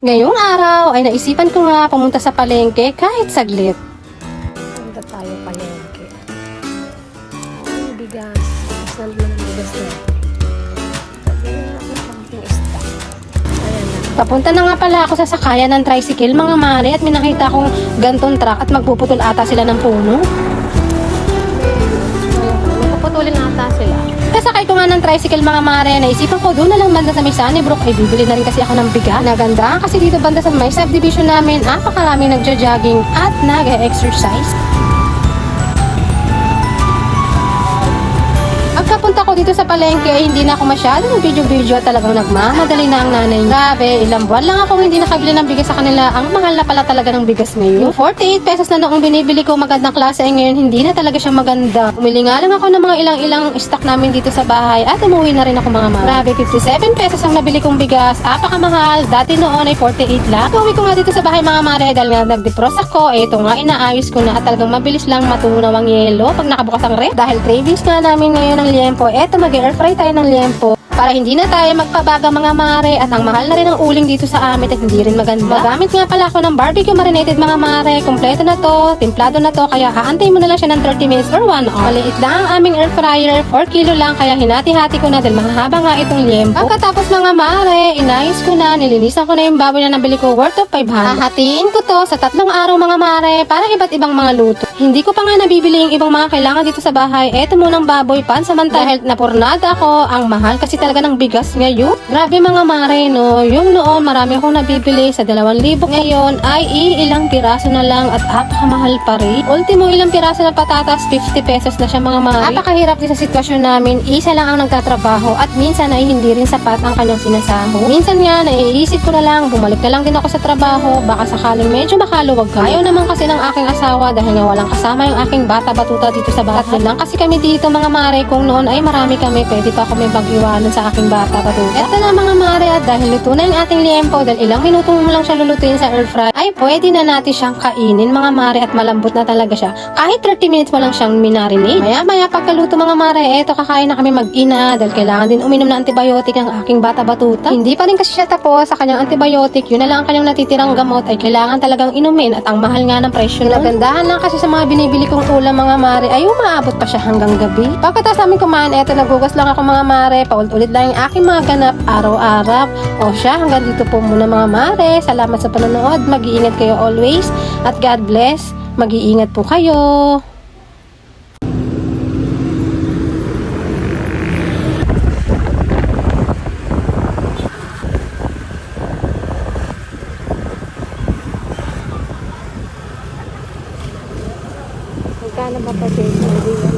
Ngayong araw ay naisipan ko nga pumunta sa palengke kahit saglit. Punta tayo palengke. Ay, bigas. Saan mo ng bigas na? Pagyan natin konting isda. Ayan na. Papunta na nga pala ako sa sakayan ng tricycle mga mare at may nakita akong gantong truck at magpuputol ata sila ng puno. Napuputulin ata sila. Kasakay ko nga ng tricycle mga mare, naisipan ko doon na lang banda sa may Sunnybrook ay bibili na rin kasi ako ng bigas. Naganda kasi dito banda sa may subdivision namin, napakaraming nagja-jogging at nag-exercise. Pagkapunta ko dito sa palengke ay hindi na ako masyadong video-video at talagang nagmamadali na ang nanay. Grabe, ilang buwan lang akong hindi nakabili ng bigas sa kanila. Ang mahal na pala talaga ng bigas ngayon. Yung 48 pesos na noong binibili ko magandang klase ay ngayon hindi na talaga siya maganda. Umili nga lang ako ng mga ilang-ilang stock namin dito sa bahay at umuwi na rin ako mga mama. Grabe, 57 pesos ang nabili kong bigas. Apakamahal. Dati noon ay 48 lang. Uwi ko nga dito sa bahay mga mare dahil nga nag-defrost ako. Ito nga inaayos ko na at talagang mabilis lang matunaw ang yelo pag nakabukas ang ref. Dahil cravings nga namin ngayon ng liempo, eto mag-air fry tayo ng liempo para hindi na tayo magpabaga mga mare at ang mahal na rin ang uling dito sa amin at hindi rin maganda. Magamit nga pala ako ng barbecue marinated mga mare. Kompleto na to, templado na to, kaya haantay mo na lang siya ng 30 minutes or 1 hour. Maliit lang ang aming air fryer, 4 kilo lang, kaya hinati-hati ko na dahil mahaba nga itong liempo. Pagkatapos mga mare, inayos ko na, nilinisan ko na yung baboy na nabili ko worth of 500. Hahatiin ko to sa 3 araw mga mare para iba't ibang mga luto. Hindi ko pa nga nabibili yung ibang mga kailangan dito sa bahay. Eto munang baboy pansamantala dahil napurnada ako, ang mahal kasi talaga ng bigas ngayon. Grabe mga mare, no? Yung noon, marami akong nabibili sa 2,000 ngayon ay ilang piraso na lang at apakamahal pa rin. Ultimo ilang piraso na patatas, 50 pesos na siya mga mare. Napakahirap din sa sitwasyon namin. Isa lang ang nagtatrabaho at minsan ay hindi rin sapat ang kanyang sinasahod. Minsan nga, naiisip ko na lang, bumalik na lang din ako sa trabaho, baka sakaling medyo makaluwag ka. Ayaw naman kasi ng aking asawa dahil nga walang kasama yung aking bata-batuta dito sa bahay. Tatlo lang kasi kami dito mga mare, kung noon ay marami kami, pwede pa ako may bag-iwanan sa aking bata-batuta. Ito na mga mare, at dahil luto na yung ating liempo, dahil ilang minuto mo lang siya lulutuin sa air fry, ay pwede na natin siyang kainin mga mare at malambot na talaga siya. Kahit 30 minutes mo lang siyang minarinate. Maya-maya pagkaluto mga mare, eto kakain na kami mag-ina dahil kailangan din uminom ng antibiotic ang aking bata-batuta. Hindi pa rin kasi siya tapos sa kanyang antibiotic, yun na lang ang kanyang natitirang gamot ay kailangan talagang inumin at ang mahal nga ng presyo. Nagandahan lang kasi sa mga binibili kong ulam mga mare ay umaabot pa siya hanggang gabi. Pagkatapos namin kumain, eto nagugas lang ako mga mare, paulit-ulit lang yung aking mga ganap araw-araw. O siya, hanggang dito po muna mga mare. Salamat sa panonood. Mag-iingat kayo always at God bless. Mag-iingat po kayo. Magkano ba pa din?